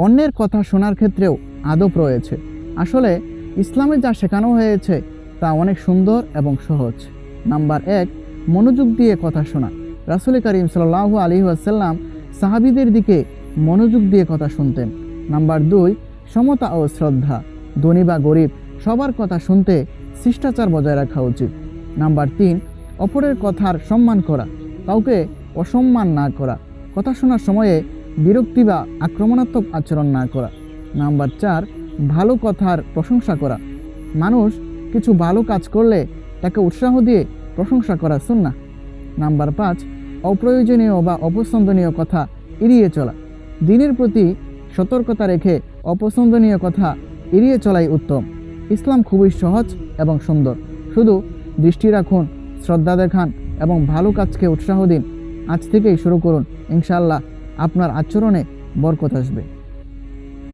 অন্যের কথা শোনার ক্ষেত্রেও আদব রয়েছে। আসলে ইসলামে যা শেখানো হয়েছে তা অনেক সুন্দর এবং সহজ। নাম্বার 1, মনোযোগ দিয়ে কথা শোনা। রাসূল করিম সাল্লাল্লাহু আলাইহি ওয়াসাল্লাম সাহাবীদের দিকে মনোযোগ দিয়ে কথা শুনতেন। নাম্বার 2, সমতা ও শ্রদ্ধা। ধনী বা গরিব সবার কথা শুনতে শিষ্টাচার বজায় রাখা উচিত। নাম্বার 3, অপরের কথার সম্মান করা, কাউকে অসম্মান না করা। কথা শোনার সময়ে বিরক্তি বা আক্রমণাত্মক আচরণ না করা। নাম্বার 4, ভালো কথার প্রশংসা করা। মানুষ কিছু ভালো কাজ করলে তাকে উৎসাহ দিয়ে প্রশংসা করা সুন্নাহ। নাম্বার 5, অপ্রয়োজনীয় বা অপছন্দনীয় কথা এড়িয়ে চলা। দিনের প্রতি সতর্কতা রেখে অপছন্দনীয় কথা এড়িয়ে চলাই উত্তম। ইসলাম খুবই সহজ এবং সুন্দর। শুধু দৃষ্টি রাখুন, শ্রদ্ধা দেখান এবং ভালো কাজকে উৎসাহ দিন। আজ থেকেই শুরু করুন, ইনশাআল্লাহ আপনার আচরণে বরকত আসবে।